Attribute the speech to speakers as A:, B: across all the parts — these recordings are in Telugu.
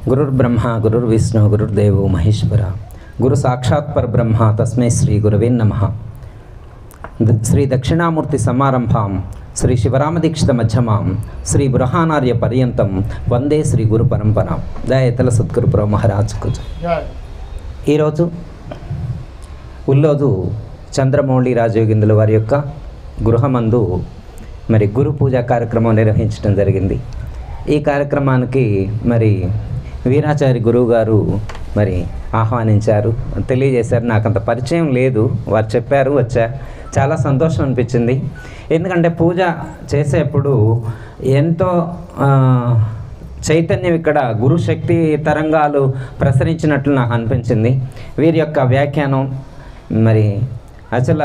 A: గురుర్బ్రహ్మ గురుర్విష్ణు గురుర్దేవో మహేశ్వర గురు సాక్షాత్ పరబ్రహ్మ తస్మై శ్రీ గురవే నమః. శ్రీ దక్షిణామూర్తి సమారంభాం శ్రీ శివరామదీక్షిత మధ్యమాం శ్రీ బృహానార్య పర్యంతం వందే శ్రీ గురు పరంపరాం. దయతల సద్గురు ప్రో మహారాజ్కు. ఈరోజు ఉల్లోజు చంద్రమౌళి రాజయోగిందుల వారి యొక్క గృహమందు మరి గురు పూజా కార్యక్రమం నిర్వహించడం జరిగింది. ఈ కార్యక్రమానికి మరి వీరాచారి గురువు గారు మరి ఆహ్వానించారు, తెలియజేశారు. నాకు అంత పరిచయం లేదు, వారు చెప్పారు, వచ్చా. చాలా సంతోషం అనిపించింది. ఎందుకంటే పూజ చేసేప్పుడు ఎంతో చైతన్యం ఇక్కడ గురుశక్తి తరంగాలు ప్రసరించినట్లు నాకు అనిపించింది. వీరి యొక్క వ్యాఖ్యానం మరి అచల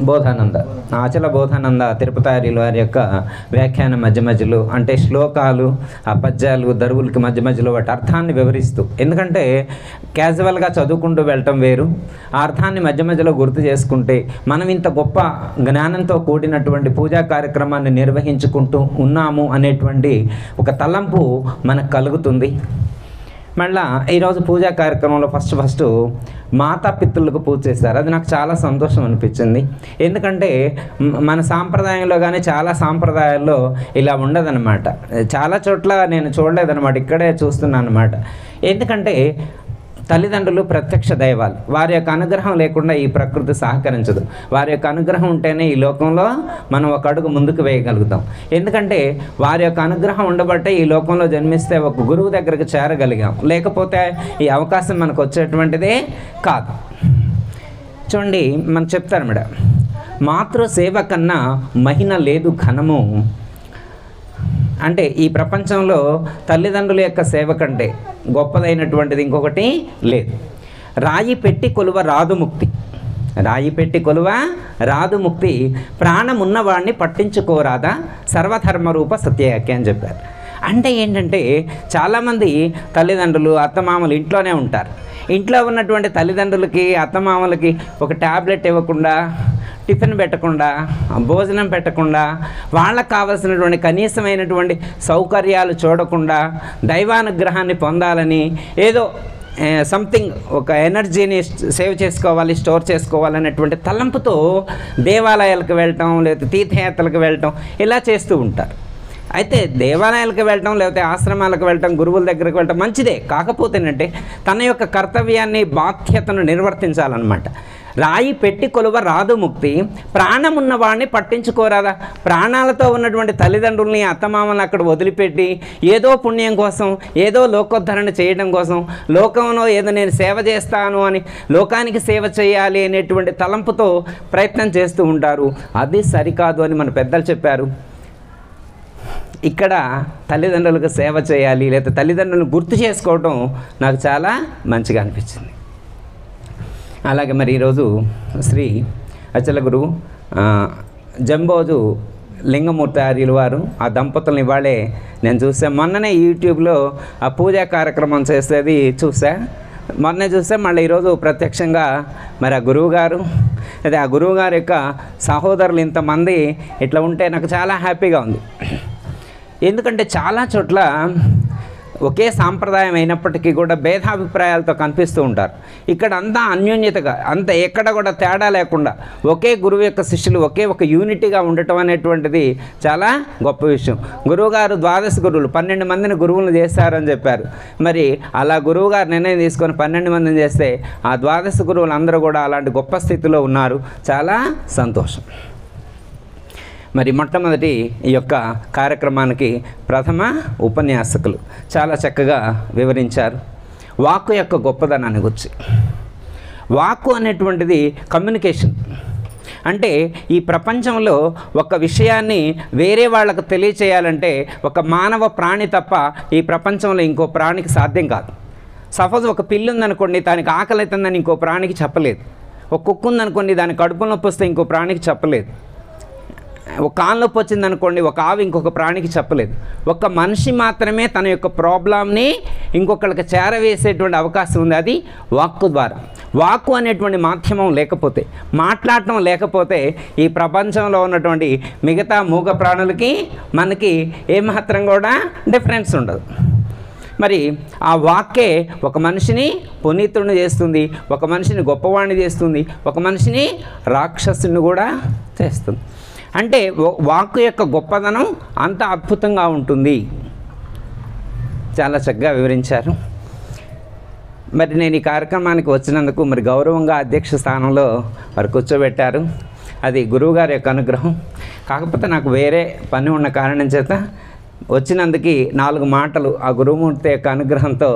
A: బోధానంద తిరుపతి వారి యొక్క వ్యాఖ్యానం మధ్య మధ్యలో అంటే శ్లోకాలు ఆ పద్యాలు దరువులకి మధ్య మధ్యలో వాటి అర్థాన్ని వివరిస్తూ, ఎందుకంటే క్యాజువల్గా చదువుకుంటూ వెళ్ళటం వేరు, ఆ అర్థాన్ని మధ్య మధ్యలో గుర్తు చేసుకుంటే మనం ఇంత గొప్ప జ్ఞానంతో కూడినటువంటి పూజా కార్యక్రమాన్ని నిర్వహించుకుంటూ ఉన్నాము అనేటువంటి ఒక తలంపు మనకు కలుగుతుంది. మళ్ళా ఈరోజు పూజా కార్యక్రమంలో ఫస్ట్ మాతాపితృలకు పూజ చేశారు. అది నాకు చాలా సంతోషం అనిపించింది. ఎందుకంటే మన సాంప్రదాయంలో కానీ చాలా సాంప్రదాయాల్లో ఇలా ఉండదన్నమాట. చాలా చోట్ల నేను చూడలేదన్నమాట, ఇక్కడే చూస్తున్నాను అన్నమాట. ఎందుకంటే తల్లిదండ్రులు ప్రత్యక్ష దైవాలు, వారి యొక్క అనుగ్రహం లేకుండా ఈ ప్రకృతి సహకరించదు. వారి యొక్క అనుగ్రహం ఉంటేనే ఈ లోకంలో మనం ఒక అడుగు ముందుకు వేయగలుగుతాం. ఎందుకంటే వారి యొక్క అనుగ్రహం ఉండబట్టే ఈ లోకంలో జన్మిస్తే ఒక గురువు దగ్గరకు చేరగలిగాం, లేకపోతే ఈ అవకాశం మనకు వచ్చేటువంటిదే కాదు. చూడండి, మనం చెప్తారు మేడం, మాతృసేవ కన్నా మహిమ లేదు ఘనము. అంటే ఈ ప్రపంచంలో తల్లిదండ్రుల యొక్క సేవ కంటే గొప్పదైనటువంటిది ఇంకొకటి లేదు. రాయి పెట్టి కొలువ రాదు ముక్తి, రాయి పెట్టి కొలువ రాదు ముక్తి, ప్రాణం ఉన్నవాడిని పట్టించుకోరాదా సర్వధర్మ రూప సత్యయాఖ్య అని చెప్పారు. అంటే ఏంటంటే చాలామంది తల్లిదండ్రులు అత్తమామలు ఇంట్లోనే ఉంటారు. ఇంట్లో ఉన్నటువంటి తల్లిదండ్రులకి అత్తమామలకి ఒక ట్యాబ్లెట్ ఇవ్వకుండా, టిఫిన్ పెట్టకుండా, భోజనం పెట్టకుండా, వాళ్ళకు కావలసినటువంటి కనీసమైనటువంటి సౌకర్యాలు చూడకుండా దైవానుగ్రహాన్ని పొందాలని ఏదో సంథింగ్ ఒక ఎనర్జీని సేవ్ చేసుకోవాలి, స్టోర్ చేసుకోవాలనేటువంటి తలంపుతో దేవాలయాలకు వెళ్ళటం, లేకపోతే తీర్థయాత్రలకు వెళ్ళటం ఇలా చేస్తూ ఉంటారు. అయితే దేవాలయాలకు వెళ్ళటం, లేకపోతే ఆశ్రమాలకు వెళ్ళటం, గురువుల దగ్గరకు వెళ్ళటం మంచిదే. కాకపోతే ఏంటంటే తన యొక్క కర్తవ్యాన్ని, బాధ్యతను నిర్వర్తించాలన్నమాట. రాయి పెట్టి కొలువ రాదు ముక్తి, ప్రాణం ఉన్నవాడిని పట్టించుకోరాదా. ప్రాణాలతో ఉన్నటువంటి తల్లిదండ్రుల్ని అత్తమామల్ని అక్కడ వదిలిపెట్టి ఏదో పుణ్యం కోసం, ఏదో లోకోద్ధరణ చేయడం కోసం, లోకంలో ఏదో నేను సేవ చేస్తాను అని లోకానికి సేవ చేయాలి అనేటువంటి తలంపుతో ప్రయత్నం చేస్తూ ఉంటారు. అది సరికాదు అని మన పెద్దలు చెప్పారు. ఇక్కడ తల్లిదండ్రులకు సేవ చేయాలి, లేదా తల్లిదండ్రులను గుర్తు చేసుకోవడం నాకు చాలా మంచిగా అనిపించింది. అలాగే మరి ఈరోజు శ్రీ అచల గురువు జంబోజు లింగమూర్తి ఆర్యులు వారు, ఆ దంపతులను ఇవాళే నేను చూసా. మొన్ననే యూట్యూబ్లో ఆ పూజా కార్యక్రమం చేసేది చూసా, మొన్నే చూసా. మళ్ళీ ఈరోజు ప్రత్యక్షంగా మరి ఆ గురువుగారు, అదే ఆ గురువుగారి యొక్క సహోదరులు ఇంతమంది ఇట్లా ఉంటే నాకు చాలా హ్యాపీగా ఉంది. ఎందుకంటే చాలా చోట్ల ఒకే సాంప్రదాయం అయినప్పటికీ కూడా భేదాభిప్రాయాలతో కనిపిస్తూ ఉంటారు. ఇక్కడ అంతా అన్యోన్యతగా, అంత ఎక్కడ కూడా తేడా లేకుండా ఒకే గురువు యొక్క శిష్యులు ఒకే ఒక యూనిటీగా ఉండటం అనేటువంటిది చాలా గొప్ప విషయం. గురువుగారు 12 గురువులు 12 మందిని గురువులను చేశారని చెప్పారు. మరి అలా గురువుగారు నిర్ణయం తీసుకొని 12 మందిని చేస్తే ఆ 12 గురువులు అందరూ కూడా అలాంటి గొప్ప స్థితిలో ఉన్నారు. చాలా సంతోషం. మరి మొట్టమొదటి ఈ యొక్క కార్యక్రమానికి ప్రథమ ఉపన్యాసకులు చాలా చక్కగా వివరించారు వాక్కు యొక్క గొప్పదనాన్ని గురించి. వాక్కు అనేటువంటిది కమ్యూనికేషన్. అంటే ఈ ప్రపంచంలో ఒక విషయాన్ని వేరే వాళ్ళకు తెలియచేయాలంటే ఒక మానవ ప్రాణి తప్ప ఈ ప్రపంచంలో ఇంకో ప్రాణికి సాధ్యం కాదు. సపోజ్ ఒక పిల్లి ఉందనుకోండి, దానికి ఆకలి అవుతుందని ఇంకో ప్రాణికి చెప్పలేదు. ఒక కుక్క ఉందనుకోండి, దానికి కడుపు నొప్పి వస్తే ఇంకో ప్రాణికి చెప్పలేదు. ఒక కాలు నొప్పి వచ్చిందనుకోండి, ఒక ఆవు ఇంకొక ప్రాణికి చెప్పలేదు. ఒక మనిషి మాత్రమే తన యొక్క ప్రాబ్లంని ఇంకొకరికి చేరవేసేటువంటి అవకాశం ఉంది, అది వాక్కు ద్వారా. వాక్కు అనేటువంటి మాధ్యమం లేకపోతే, మాట్లాడటం లేకపోతే ఈ ప్రపంచంలో ఉన్నటువంటి మిగతా మూగ ప్రాణులకి మనకి ఏమాత్రం కూడా డిఫరెన్స్ ఉండదు. మరి ఆ వాక్కే ఒక మనిషిని పునీతుడిని చేస్తుంది, ఒక మనిషిని గొప్పవాణ్ణి చేస్తుంది, ఒక మనిషిని రాక్షసుని కూడా చేస్తుంది. అంటే వాక్కు యొక్క గొప్పదనం అంత అద్భుతంగా ఉంటుంది. చాలా చక్కగా వివరించారు. మరి నేను ఈ కార్యక్రమానికి వచ్చినందుకు మరి గౌరవంగా అధ్యక్ష స్థానంలో వారు కూర్చోబెట్టారు. అది గురువుగారి యొక్క అనుగ్రహం. కాకపోతే నాకు వేరే పని ఉన్న కారణం చేత వచ్చినందుకు 4 మాటలు ఆ గురుమూర్తి యొక్క అనుగ్రహంతో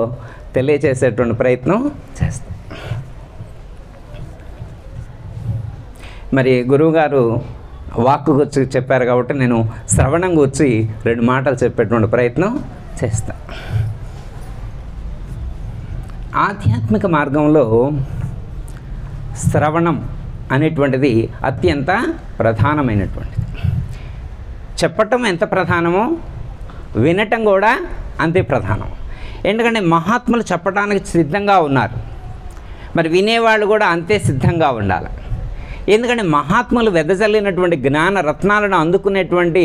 A: తెలియచేసేటువంటి ప్రయత్నం చేస్తాను. మరి గురువుగారు వాక్కు గురించి చెప్పారు కాబట్టి నేను శ్రవణం గురించి 2 మాటలు చెప్పేటువంటి ప్రయత్నం చేస్తాను. ఆధ్యాత్మిక మార్గంలో శ్రవణం అనేటువంటిది అత్యంత ప్రధానమైనటువంటిది. చెప్పటం ఎంత ప్రధానమో వినటం కూడా అంతే ప్రధానం. ఎందుకంటే మహాత్ములు చెప్పడానికి సిద్ధంగా ఉన్నారు, మరి వినేవాళ్ళు కూడా అంతే సిద్ధంగా ఉండాలి. ఎందుకంటే మహాత్ములు వెదజల్లినటువంటి జ్ఞాన రత్నాలను అందుకునేటువంటి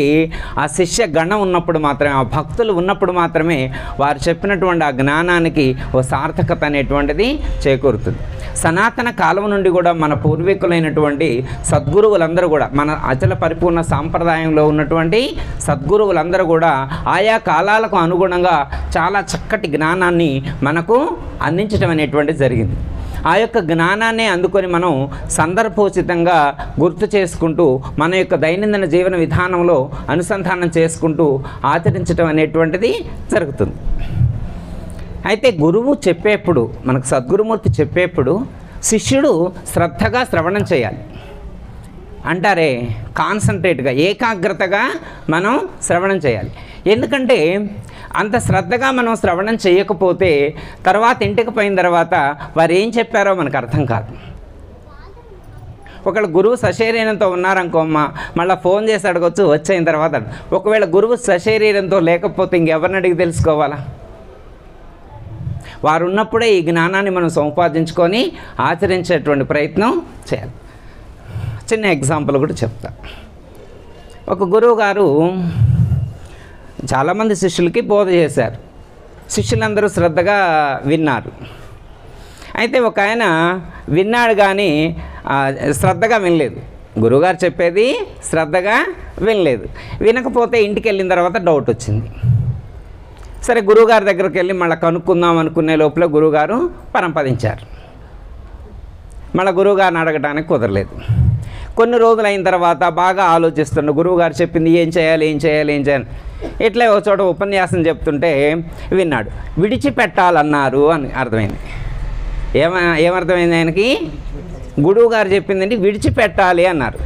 A: ఆ శిష్య గణం ఉన్నప్పుడు మాత్రమే, ఆ భక్తులు ఉన్నప్పుడు మాత్రమే వారు చెప్పినటువంటి ఆ జ్ఞానానికి ఓ సార్థకత అనేటువంటిది చేకూరుతుంది. సనాతన కాలం నుండి కూడా మన పూర్వీకులైనటువంటి సద్గురువులందరూ కూడా, మన అచల పరిపూర్ణ సాంప్రదాయంలో ఉన్నటువంటి సద్గురువులందరూ కూడా ఆయా కాలాలకు అనుగుణంగా చాలా చక్కటి జ్ఞానాన్ని మనకు అందించడం అనేటువంటిది జరిగింది. ఆ యొక్క జ్ఞానాన్ని అందుకొని మనం సందర్భోచితంగా గుర్తు చేసుకుంటూ మన యొక్క దైనందిన జీవన విధానంలో అనుసంధానం చేసుకుంటూ ఆచరించడం అనేటువంటిది జరుగుతుంది. అయితే గురువు చెప్పేప్పుడు, మనకు సద్గురుమూర్తి చెప్పేప్పుడు శిష్యుడు శ్రద్ధగా శ్రవణం చేయాలి. అంటారే కాన్సన్ట్రేట్గా, ఏకాగ్రతగా మనం శ్రవణం చేయాలి. ఎందుకంటే అంత శ్రద్ధగా మనం శ్రవణం చేయకపోతే తర్వాత ఇంటికి పోయిన తర్వాత వారు ఏం చెప్పారో మనకు అర్థం కాదు. ఒకవేళ గురువు సశరీరంతో ఉన్నారనుకోమ్మా, మళ్ళీ ఫోన్ చేసి అడగొచ్చు వచ్చైన తర్వాత. ఒకవేళ గురువు సశరీరంతో లేకపోతే ఇంకెవరిని అడిగి తెలుసుకోవాలా? వారు ఉన్నప్పుడే ఈ జ్ఞానాన్ని మనం సంపాదించుకొని ఆచరించేటువంటి ప్రయత్నం చేయాలి. చిన్న ఎగ్జాంపుల్ కూడా చెప్తా. ఒక గురువు గారు చాలామంది శిష్యులకి బోధ చేశారు. శిష్యులందరూ శ్రద్ధగా విన్నారు. అయితే ఒక ఆయన విన్నాడు కానీ శ్రద్ధగా వినలేదు. గురువుగారు చెప్పేది శ్రద్ధగా వినలేదు. వినకపోతే ఇంటికి వెళ్ళిన తర్వాత డౌట్ వచ్చింది. సరే గురువుగారి దగ్గరికి వెళ్ళి మళ్ళీ కనుక్కుందాం అనుకునే లోపల గురువుగారు పరంపదించారు. మళ్ళీ గురువుగారిని అడగడానికి కుదరలేదు. కొన్ని రోజులు అయిన తర్వాత బాగా ఆలోచిస్తున్న గురువుగారు చెప్పింది ఏం చేయాలి ఇట్లా ఒక చోట ఉపన్యాసం చెప్తుంటే విన్నాడు. విడిచిపెట్టాలన్నారు అని అర్థమైంది. ఏమర్థమైంది ఆయనకి? గురువుగారు చెప్పిందండి విడిచిపెట్టాలి అన్నారు.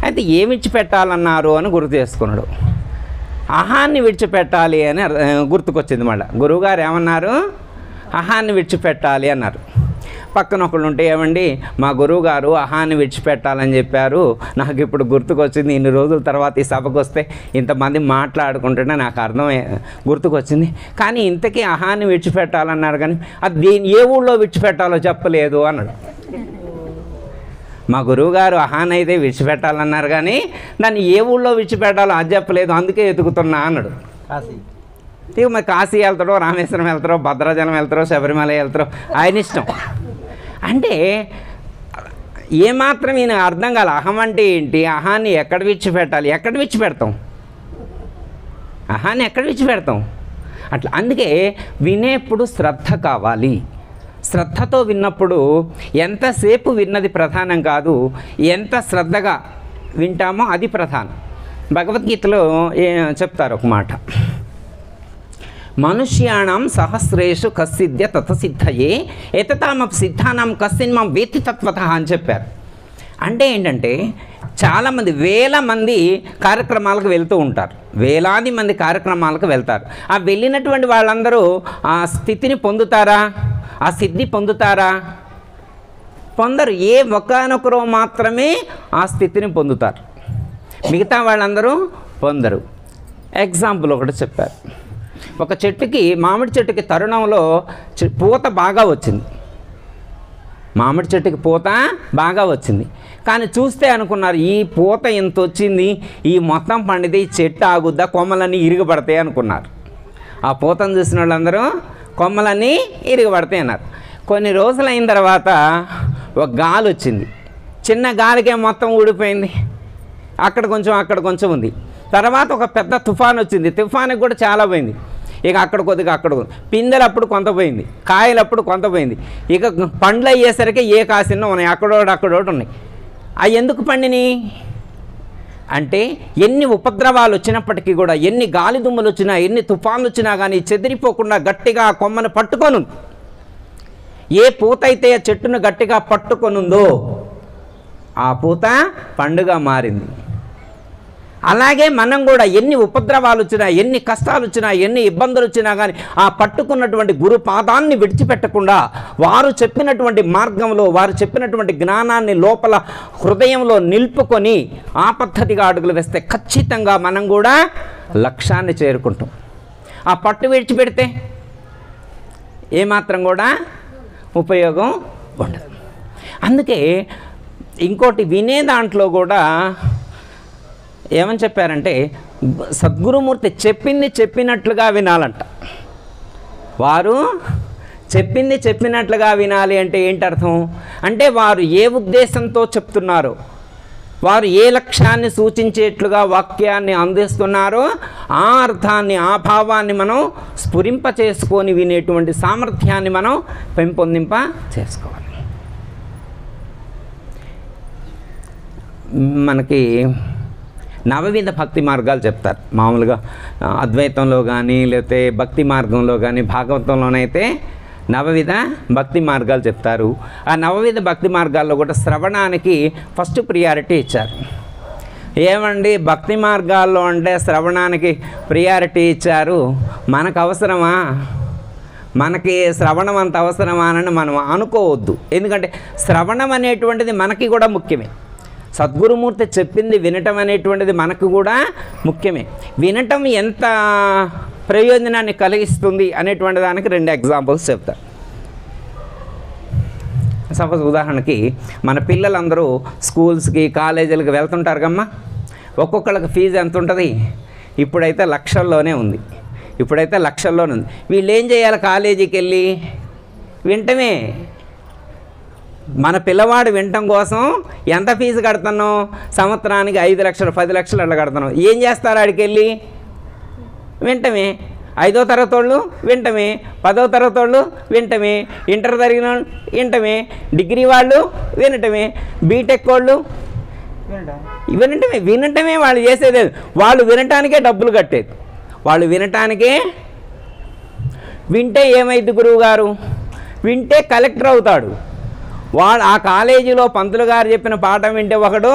A: అయితే ఏమి విడిచిపెట్టాలన్నారు అని గుర్తు చేసుకున్నాడు. అహాన్ని విడిచిపెట్టాలి అని గుర్తుకొచ్చింది. మళ్ళీ గురువుగారు ఏమన్నారు? అహాన్ని విడిచిపెట్టాలి అన్నారు. పక్కన ఒకళ్ళు ఉంటే ఏమండి మా గురువుగారు అహాన్ని విడిచిపెట్టాలని చెప్పారు, నాకు ఇప్పుడు గుర్తుకొచ్చింది. ఇన్ని రోజుల తర్వాత ఈ సభకు వస్తే ఇంతమంది మాట్లాడుకుంటుంటే నాకు గుర్తుకొచ్చింది. కానీ ఇంతకీ అహాన్ని విడిచిపెట్టాలన్నారు కానీ అది ఏ ఊళ్ళో విడిచిపెట్టాలో చెప్పలేదు అన్నాడు. మా గురువుగారు అహాన్ అయితే విడిచిపెట్టాలన్నారు కానీ దాన్ని ఏ ఊళ్ళో విడిచిపెట్టాలో అది చెప్పలేదు, అందుకే వెతుకుతున్నా అన్నాడు. ఇక మరి కాశీ వెళ్తాడో, రామేశ్వరం వెళ్తారో, భద్రాచలం వెళ్తారో, శబరిమల వెళ్తారో ఆయన ఇష్టం. అంటే ఏమాత్రం ఈయన అర్థం కాల. అహం అంటే ఏంటి, అహాన్ని ఎక్కడ విడిచిపెట్టాలి, ఎక్కడ విడిచిపెడతాం, అహాన్ని ఎక్కడ విడిచిపెడతాం అట్లా. అందుకే వినేప్పుడు శ్రద్ధ కావాలి. శ్రద్ధతో విన్నప్పుడు ఎంతసేపు విన్నది ప్రధానం కాదు, ఎంత శ్రద్ధగా వింటామో అది ప్రధానం. భగవద్గీతలో చెప్తారు ఒక మాట, మనుష్యాణం సహస్రేషు కస్సిద్ధ్య తతసిద్ధయే ఎతతామపి సిద్ధానం కస్సిన్మం వేత్తి తత్వత అని చెప్పారు. అంటే ఏంటంటే చాలామంది వేల మంది కార్యక్రమాలకు వెళ్తూ ఉంటారు, వేలాది మంది కార్యక్రమాలకు వెళ్తారు. ఆ వెళ్ళినటువంటి వాళ్ళందరూ ఆ స్థితిని పొందుతారా, ఆ సిద్ధి పొందుతారా? పొందరు. ఏ ఒక్కనొకరు మాత్రమే ఆ స్థితిని పొందుతారు, మిగతా వాళ్ళందరూ పొందరు. ఎగ్జాంపుల్ ఒకటి చెప్పారు. ఒక చెట్టుకి, మామిడి చెట్టుకి తరుణంలో పూత బాగా వచ్చింది. మామిడి చెట్టుకి పూత బాగా వచ్చింది. కానీ చూస్తే అనుకున్నారు ఈ పూత ఎంత వచ్చింది, ఈ మొత్తం పండితే ఈ చెట్టు ఆగుద్దా, కొమ్మలన్నీ ఇరిగిపడతాయి అనుకున్నారు. ఆ పూతను చూసిన వాళ్ళందరూ కొమ్మలన్నీ ఇరిగిపడతాయి అన్నారు. కొన్ని రోజులు అయిన తర్వాత ఒక గాలి వచ్చింది. చిన్న గాలికే మొత్తం ఊడిపోయింది. అక్కడ కొంచెం ఉంది. తర్వాత ఒక పెద్ద తుఫాన్ వచ్చింది. తుఫానికి కూడా చాలా పోయింది. ఇక అక్కడ కొద్దిగా అక్కడ పిందెలు అప్పుడు కొంత పోయింది, కాయలు అప్పుడు కొంత పోయింది. ఇక పండ్లు అయ్యేసరికి ఏ కాసినో ఉన్నాయి, అక్కడోటి ఉన్నాయి. అవి ఎందుకు పండినాయి అంటే ఎన్ని ఉపద్రవాలు వచ్చినప్పటికీ కూడా, ఎన్ని గాలి దుమ్ములు వచ్చినా, ఎన్ని తుఫాన్లు వచ్చినా కానీ చెదిరిపోకుండా గట్టిగా ఆ కొమ్మను పట్టుకొని, ఏ పూత అయితే ఆ చెట్టును గట్టిగా పట్టుకొనుందో ఆ పూత పండుగ మారింది. అలాగే మనం కూడా ఎన్ని ఉపద్రవాలు వచ్చినా, ఎన్ని కష్టాలు వచ్చినా, ఎన్ని ఇబ్బందులు వచ్చినా కానీ ఆ పట్టుకున్నటువంటి గురు పాదాన్ని విడిచిపెట్టకుండా వారు చెప్పినటువంటి మార్గంలో, వారు చెప్పినటువంటి జ్ఞానాన్ని లోపల హృదయంలో నిలుపుకొని ఆ పద్ధతిగా అడుగులు వేస్తే ఖచ్చితంగా మనం కూడా లక్ష్యాన్ని చేరుకుంటాం. ఆ పట్టు విడిచిపెడితే ఏమాత్రం కూడా ఉపయోగం ఉండదు. అందుకే ఇంకోటి వినే దాంట్లో కూడా ఏమని చెప్పారంటే, సద్గురుమూర్తి చెప్పింది చెప్పినట్లుగా వినాలంట. వారు చెప్పింది చెప్పినట్లుగా వినాలి అంటే ఏంటి అర్థం అంటే, వారు ఏ ఉద్దేశంతో చెప్తున్నారో, వారు ఏ లక్ష్యాన్ని సూచించేట్లుగా వాక్యాన్ని అందిస్తున్నారో ఆ అర్థాన్ని, ఆ భావాన్ని మనం స్ఫురింప చేసుకొని వినేటువంటి సామర్థ్యాన్ని మనం పెంపొందింప చేసుకోవాలి. మనకి నవవిధ భక్తి మార్గాలు చెప్తారు మామూలుగా. అద్వైతంలో కానీ లేకపోతే భక్తి మార్గంలో కానీ, భాగవతంలోనైతే నవవిధ భక్తి మార్గాలు చెప్తారు. ఆ నవవిధ భక్తి మార్గాల్లో కూడా శ్రవణానికి ఫస్ట్ ప్రియారిటీ ఇచ్చారు. ఏమండి భక్తి మార్గాల్లో అంటే శ్రవణానికి ప్రియారిటీ ఇచ్చారు, మనకు అవసరమా, మనకి శ్రవణం అంత అవసరమా అని మనం అనుకోవద్దు. ఎందుకంటే శ్రవణం అనేటువంటిది మనకి కూడా ముఖ్యమే. సద్గురుమూర్తి చెప్పింది వినటం అనేటువంటిది మనకు కూడా ముఖ్యమే. వినటం ఎంత ప్రయోజనాన్ని కలిగిస్తుంది అనేటువంటి దానికి 2 ఎగ్జాంపుల్స్ చెప్తాను. సపోజ్ ఉదాహరణకి మన పిల్లలందరూ స్కూల్స్కి, కాలేజీలకు వెళ్తుంటారు కమ్మా. ఒక్కొక్కళ్ళకి ఫీజు ఎంత ఉంటుంది? ఇప్పుడైతే లక్షల్లోనే ఉంది. వీళ్ళు ఏం చేయాలి? కాలేజీకి వెళ్ళి వింటమే. మన పిల్లవాడు వినటం కోసం ఎంత ఫీజు కడుతున్నాం? సంవత్సరానికి 5 లక్షలు 10 లక్షలు అట్లా కడుతున్నాం. ఏం చేస్తారు? ఆడికి వెళ్ళి వింటమే. 5వ తరగతి వాళ్ళు వింటమే, 10వ తరగతి వాళ్ళు వింటమే, ఇంటర్ జరిగిన వింటమే, డిగ్రీ వాళ్ళు వినటమే, బీటెక్ వాళ్ళు వినటమే. వాళ్ళు చేసేది వాళ్ళు వినటానికే డబ్బులు కట్టేది. వాళ్ళు వినటానికే. వింటే ఏమైంది గురువు గారు? వింటే కలెక్టర్ అవుతాడు. వాడు ఆ కాలేజీలో పంతులు గారు చెప్పిన పాఠం వింటే ఒకడు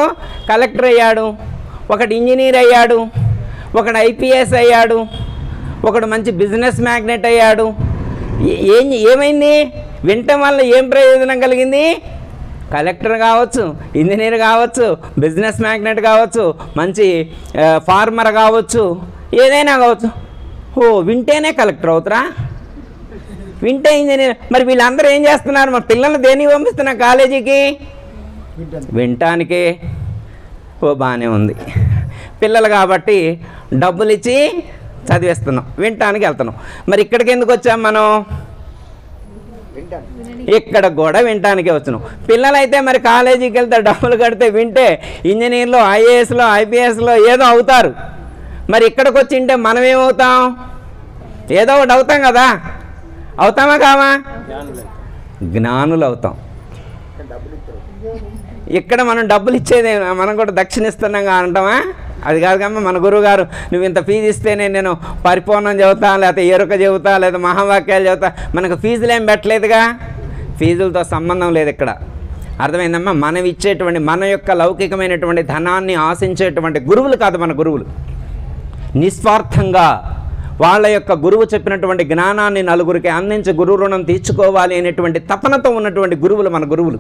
A: కలెక్టర్ అయ్యాడు, ఒకడు ఇంజనీర్ అయ్యాడు, ఒకడు ఐపీఎస్ అయ్యాడు, ఒకడు మంచి బిజినెస్ మ్యాగ్నెట్ అయ్యాడు. ఏమైంది? వినటం వల్ల ఏం ప్రయోజనం కలిగింది? కలెక్టర్ కావచ్చు, ఇంజనీర్ కావచ్చు, బిజినెస్ మ్యాగ్నెట్ కావచ్చు, మంచి ఫార్మర్ కావచ్చు, ఏదైనా కావచ్చు. వింటేనే కలెక్టర్ అవుతారా? వింటే ఇంజనీర్. మరి వీళ్ళందరూ ఏం చేస్తున్నారు? మరి పిల్లల్ని దేనికి పంపిస్తున్నారు కాలేజీకి? వినటానికే. బాగానే ఉంది. పిల్లలు కాబట్టి డబ్బులు ఇచ్చి చదివేస్తున్నాం, వినటానికి వెళ్తున్నాం. మరి ఇక్కడికి ఎందుకు వచ్చాం మనం? ఇక్కడ కూడా వినటానికే వచ్చినాం. పిల్లలైతే మరి కాలేజీకి వెళ్తే డబ్బులు కడితే వింటే ఇంజనీర్లో, ఐఏఎస్లో, ఐపీఎస్లో ఏదో అవుతారు. మరి ఇక్కడికి వచ్చి వింటే మనం ఏమవుతాం? ఏదో ఒకటి అవుతాం కదా. అవుతామా కామా? జ్ఞానులు అవుతాం. ఇక్కడ మనం డబ్బులు ఇచ్చేది, మనం కూడా దక్షిణ ఇస్తున్నాం అంటామా? అది కాదు కమ్మా. మన గురువు గారు నువ్వు ఇంత ఫీజు ఇస్తేనే నేను పరిపూర్ణం చెబుతా, లేకపోతే ఎరుక చెబుతా, లేదా మహావాక్యాలు చెబుతా. మనకు ఫీజులు ఏం పెట్టలేదుగా. ఫీజులతో సంబంధం లేదు ఇక్కడ. అర్థమైందమ్మా? మనం ఇచ్చేటువంటి, మన యొక్క లౌకికమైనటువంటి ధనాన్ని ఆశించేటువంటి గురువులు కాదు మన గురువులు. నిస్వార్థంగా వాళ్ళ యొక్క గురువు చెప్పినటువంటి జ్ఞానాన్ని నలుగురికి అందించి గురు రుణం తీర్చుకోవాలి అనేటువంటి తపనతో ఉన్నటువంటి గురువులు మన గురువులు.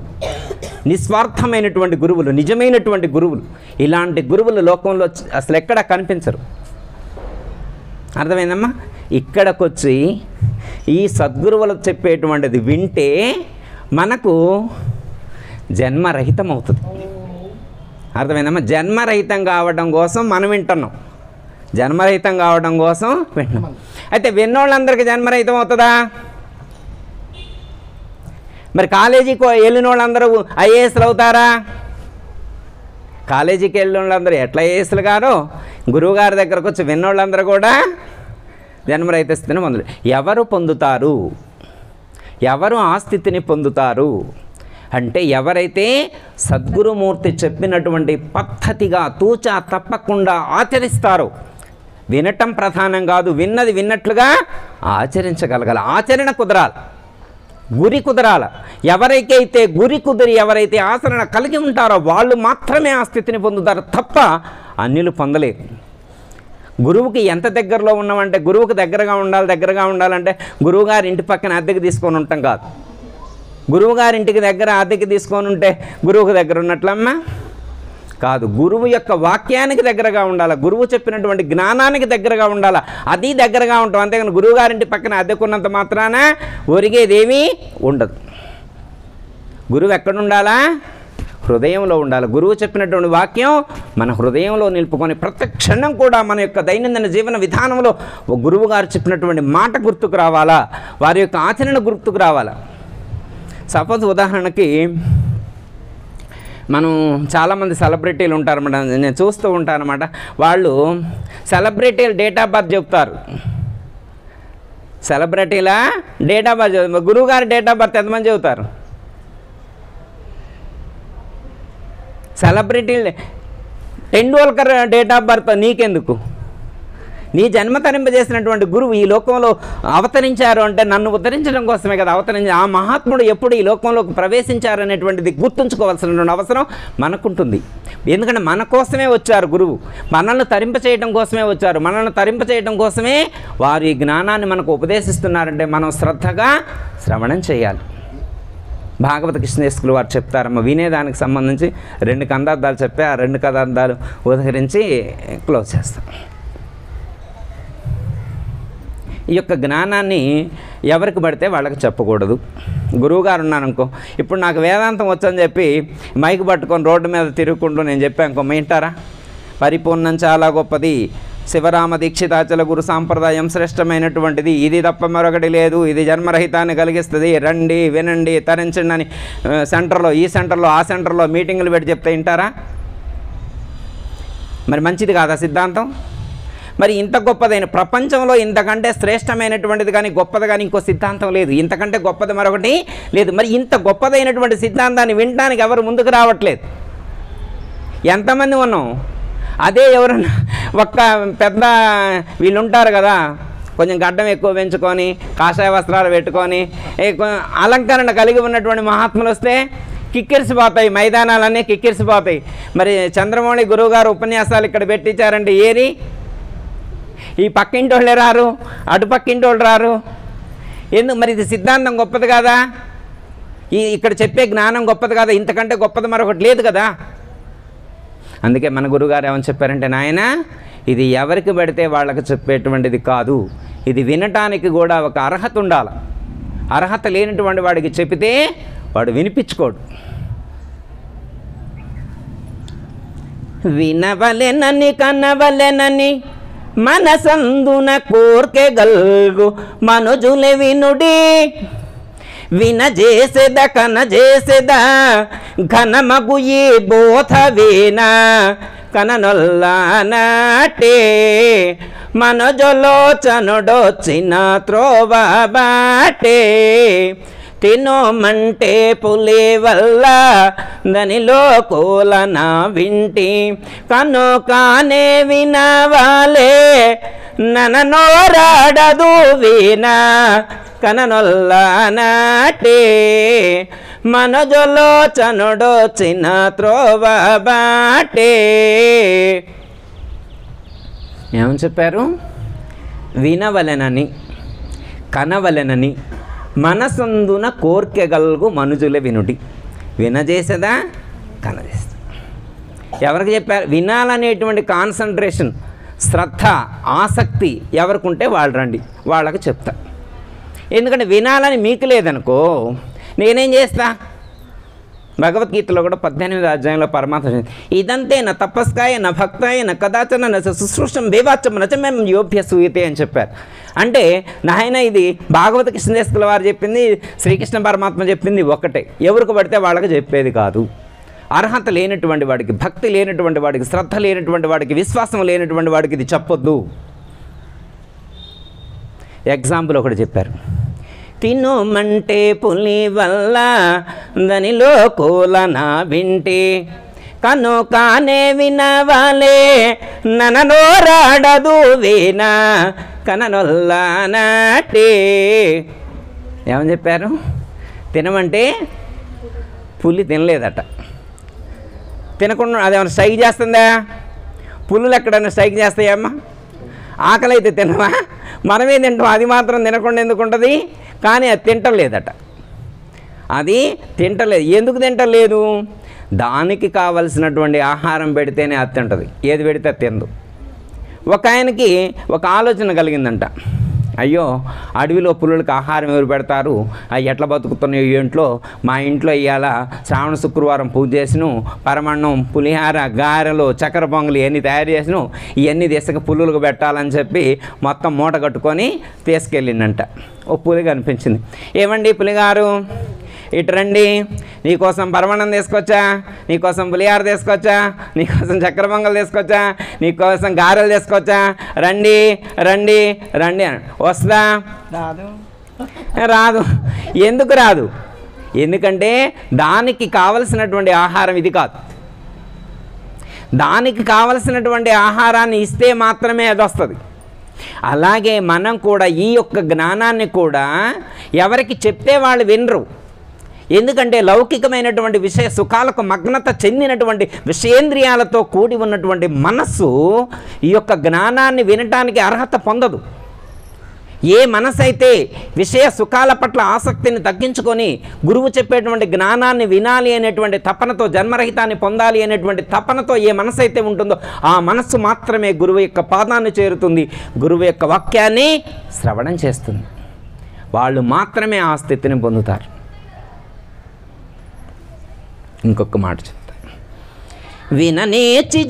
A: నిస్వార్థమైనటువంటి గురువులు, నిజమైనటువంటి గురువులు. ఇలాంటి గురువులు లోకంలో అసలు ఎక్కడా కనిపించరు. అర్థమైందమ్మా? ఇక్కడికి వచ్చి ఈ సద్గురువులు చెప్పేటువంటిది వింటే మనకు జన్మరహితం అవుతుంది. అర్థమైందమ్మా? జన్మరహితం కావడం కోసం మనం వింటున్నాం. జన్మరహితం కావడం కోసం వింటున్నాం. అయితే విన్నోళ్ళందరికీ జన్మరహితం అవుతుందా? మరి కాలేజీకి వెళ్ళిన వాళ్ళందరూ ఐఏఎస్లు అవుతారా? కాలేజీకి వెళ్ళిన వాళ్ళందరూ ఎట్లా ఐఏఎస్లు గారో గురువుగారి దగ్గరకు వచ్చి విన్నోళ్ళందరూ కూడా జన్మరహిత స్థితిని పొందరు. ఎవరు పొందుతారు? ఎవరు ఆ స్థితిని పొందుతారు అంటే ఎవరైతే సద్గురుమూర్తి చెప్పినటువంటి పద్ధతిగా తూచా తప్పకుండా ఆచరిస్తారో. వినటం ప్రధానం కాదు, విన్నది విన్నట్లుగా ఆచరించగలగాలి. ఆచరణ కుదరాలి, గురి కుదరాల. ఎవరికైతే గురి కుదిరి ఎవరైతే ఆచరణ కలిగి ఉంటారో వాళ్ళు మాత్రమే ఆ స్థితిని పొందుతారు తప్ప అన్యులు పొందలేరు. గురువుకి ఎంత దగ్గరలో ఉన్నామంటే గురువుకి దగ్గరగా ఉండాలంటే గురువుగారి ఇంటి పక్కన అద్దెకి తీసుకొని ఉంటాం కాదు. గురువుగారింటికి దగ్గర అద్దెకి తీసుకొని ఉంటే గురువుకి దగ్గర ఉన్నట్లమ్మా కాదు. గురువు యొక్క వాక్యానికి దగ్గరగా ఉండాలి, గురువు చెప్పినటువంటి జ్ఞానానికి దగ్గరగా ఉండాలి. అది దగ్గరగా ఉంటాం. అంతేగాని గురువుగారింటి పక్కన అద్దెకున్నంత మాత్రాన ఒరిగేదేమీ ఉండదు. గురువు ఎక్కడ ఉండాలా? హృదయంలో ఉండాలి. గురువు చెప్పినటువంటి వాక్యం మన హృదయంలో నిలుపుకొని ప్రతి క్షణం కూడా మన యొక్క దైనందిన జీవన విధానంలో గురువు గారు చెప్పినటువంటి మాట గుర్తుకు రావాలా, వారి యొక్క ఆచరణ గుర్తుకు రావాలా. సపోజ్ ఉదాహరణకి మనం చాలామంది సెలబ్రిటీలు ఉంటారన్నమాట, నేను చూస్తూ ఉంటాను అన్నమాట. వాళ్ళు సెలబ్రిటీలు డేట్ ఆఫ్ బర్త్ చెప్తారు. సెలబ్రిటీల డేట్ ఆఫ్ బర్త్, గురువుగారి డేట్ ఆఫ్ బర్త్ ఎంతమంది చెబుతారు? సెలబ్రిటీలు టెండూల్కర్ డేట్ ఆఫ్ బర్త్ నీకెందుకు? నీ జన్మ తరింపజేసినటువంటి గురువు ఈ లోకంలో అవతరించారు అంటే నన్ను ఉద్ధరించడం కోసమే కదా అవతరించి. ఆ మహాత్ముడు ఎప్పుడు ఈ లోకంలోకి ప్రవేశించారనేటువంటిది గుర్తుంచుకోవాల్సినటువంటి అవసరం మనకుంటుంది. ఎందుకంటే మన కోసమే వచ్చారు గురువు, మనల్ని తరింపచేయడం కోసమే వచ్చారు. మనల్ని తరింపచేయడం కోసమే వారు ఈ జ్ఞానాన్ని మనకు ఉపదేశిస్తున్నారంటే మనం శ్రద్ధగా శ్రవణం చేయాలి. భాగవత కృష్ణేశ్వరులు వారు చెప్తారమ్మ, వినేదానికి సంబంధించి 2 కందార్థాలు చెప్పి ఆ 2 కందార్థాలు ఉదహరించి క్లోజ్ చేస్తాం. ఈ యొక్క జ్ఞానాన్ని ఎవరికి పడితే వాళ్ళకి చెప్పకూడదు. గురువుగారు ఉన్నారనుకో, ఇప్పుడు నాకు వేదాంతం వచ్చని చెప్పి మైక్ పట్టుకొని రోడ్డు మీద తిరుగుకుంటూ నేను చెప్పానుకో, వింటారా? పరిపూర్ణం చాలా గొప్పది, శివరామ దీక్షితాచల గురు సాంప్రదాయం శ్రేష్టమైనటువంటిది, ఇది తప్ప మరొకటి లేదు, ఇది జన్మరహితాన్ని కలిగిస్తుంది, రండి వినండి తరించండి అని సెంటర్లో ఈ సెంటర్లో ఆ సెంటర్లో మీటింగులు పెట్టి చెప్తే వింటారా? మరి మంచిది కాదా సిద్ధాంతం? మరి ఇంత గొప్పదైన ప్రపంచంలో ఇంతకంటే శ్రేష్టమైనటువంటిది కానీ గొప్పది కానీ ఇంకో సిద్ధాంతం లేదు, ఇంతకంటే గొప్పది మరొకటి లేదు. మరి ఇంత గొప్పదైనటువంటి సిద్ధాంతాన్ని వినడానికి ఎవరు ముందుకు రావట్లేదు. ఎంతమంది ఉన్నాం? అదే ఎవరన్నా ఒక్క పెద్ద వీళ్ళు ఉంటారు కదా, కొంచెం గడ్డం ఎక్కువ పెంచుకొని కాషాయ వస్త్రాలు పెట్టుకొని అలంకరణ కలిగి ఉన్నటువంటి మహాత్ములు వస్తే కిక్కిరిసిపోతాయి, మైదానాలన్నీ కిక్కిరిసిపోతాయి. మరి చంద్రమౌళి గురువుగారు ఉపన్యాసాలు ఇక్కడ పెట్టించారంటే ఏరి ఈ పక్కింటి వాళ్ళే రారు, అటు పక్కింటి వాళ్ళు రారు. ఎందుకు? మరి ఇది సిద్ధాంతం గొప్పది కాదా? ఇక్కడ చెప్పే జ్ఞానం గొప్పది కాదా? ఇంతకంటే గొప్పది మరొకటి లేదు కదా. అందుకే మన గురువుగారు ఏమని చెప్పారంటే, నాయన ఇది ఎవరికి పడితే వాళ్ళకి చెప్పేటువంటిది కాదు, ఇది వినటానికి కూడా ఒక అర్హత ఉండాలి. అర్హత లేనటువంటి వాడికి చెబితే వాడు వినిపించుకోడు. వినవలెనని కనవలెనని మనసందున కోర్కె గల్గు మనుజులే వినుడి, వినజేసెద కనజేసెద ఘనమగు ఈ బోధ వీణ కననొల్లానాటే మనజలోచనుడొచ్చిన త్రోవ బాటే తినోమంటే పులి వల్ల దనిలో కోలన వింటి కను కానే వినవాలే నననోరాడదు వీణ కననొల్లానాటే మనజలోచనుడొచ్చిన త్రోవ బాటే. ఏమని చెప్పారు? వినవలెనని కనవలెనని మనసందున కోర్కెగల్గు మనుజులే వినుడి, వినజేసేదా కనజేస్తా. ఎవరికి చెప్పారు? వినాలనేటువంటి కాన్సన్ట్రేషన్, శ్రద్ధ, ఆసక్తి ఎవరికి ఉంటే వాళ్ళు రండి, వాళ్ళకి చెప్తా. ఎందుకంటే వినాలని మీకు లేదనుకో నేనేం చేస్తా? భగవద్గీతలో కూడా 18వ అధ్యాయంలో పరమాత్మ ఇదంతే నా తపస్కాయ నా భక్తాయ నా కదాచన నా శుశ్రూషం వేవాచం నచమేం యోభ్య సూయతే అని చెప్పారు. అంటే నాయన ఇది భాగవత కృష్ణదేశకుల వారు చెప్పింది, శ్రీకృష్ణ పరమాత్మ చెప్పింది ఒకటే, ఎవరికి పడితే వాళ్ళకి చెప్పేది కాదు. అర్హత లేనటువంటి వాడికి, భక్తి లేనటువంటి వాడికి, శ్రద్ధ లేనటువంటి వాడికి, విశ్వాసం లేనటువంటి వాడికి ఇది చెప్పొద్దు. ఎగ్జాంపుల్ ఒకటి చెప్పారు. తినుమంటే పులి వల్ల దానిలో కోలన వింటే కనుకానే వినవాలే నననోరాడదు వీణ కననొల్లనాటే. ఏమని చెప్పారు? తినమంటే పులి తినలేదట. తినకుండా అదేమన్నా స్ట్రైక్ చేస్తుందా? పులులు ఎక్కడన్నా స్ట్రైక్ చేస్తాయమ్మా? ఆకలి అయితే తినవా? మనమే తింటాం, అది మాత్రం తినకుండా ఎందుకు ఉంటుంది? కానీ అది తింటలేదట. అది తింటలేదు. ఎందుకు తింటలేదు? దానికి కావలసినటువంటి ఆహారం పెడితేనే అది తింటుంది, ఏది పెడితే అది తిందు. ఒక ఆయనకి ఒక ఆలోచన కలిగిందంట, అయ్యో అడవిలో పులులకు ఆహారం ఎవరు పెడతారు, అవి ఎట్లా బతుకుతున్నాయో ఇంట్లో, మా ఇంట్లో ఇవాళ శ్రావణ శుక్రవారం పూజ చేసిను, పరమాన్నం పులిహార గారెలు చక్కెర పొంగలు ఇవన్నీ తయారు చేసిను, ఇవన్నీ తీసుకు పులులకు పెట్టాలని చెప్పి మొత్తం మూట కట్టుకొని తీసుకెళ్ళిందంట. ఓ పులి కనిపించింది. ఏమండి పులిగారు, ఇటు రండి, నీకోసం పరమాన్నం తీసుకొచ్చా, నీకోసం పులిహార తీసుకొచ్చా, నీకోసం చక్కెర పొంగల్ తీసుకొచ్చా, నీకోసం గారెలు తీసుకొచ్చా, రండి రండి రండి అని. వస్తుందా? రాదు. ఎందుకు రాదు? ఎందుకంటే దానికి కావలసినటువంటి ఆహారం ఇది కాదు. దానికి కావలసినటువంటి ఆహారాన్ని ఇస్తే మాత్రమే అది వస్తుంది. అలాగే మనం కూడా ఈ యొక్క జ్ఞానాన్ని కూడా ఎవరికి చెప్తే వాళ్ళు వినరు. ఎందుకంటే లౌకికమైనటువంటి విషయ సుఖాలకు మగ్నత చెందినటువంటి విషయేంద్రియాలతో కూడి ఉన్నటువంటి మనస్సు ఈ యొక్క జ్ఞానాన్ని వినటానికి అర్హత పొందదు. ఏ మనసు అయితే విషయ సుఖాల పట్ల ఆసక్తిని తగ్గించుకొని గురువు చెప్పేటువంటి జ్ఞానాన్ని వినాలి అనేటువంటి తపనతో, జన్మరహితాన్ని పొందాలి అనేటువంటి తపనతో ఏ మనసు అయితే ఉంటుందో ఆ మనస్సు మాత్రమే గురువు యొక్క పాదాన్ని చేరుతుంది, గురువు యొక్క వాక్యాన్ని శ్రవణం చేస్తుంది. వాళ్ళు మాత్రమే ఆ స్థితిని పొందుతారు. ఇంకొక మాట చెప్తాను. విననేర్చి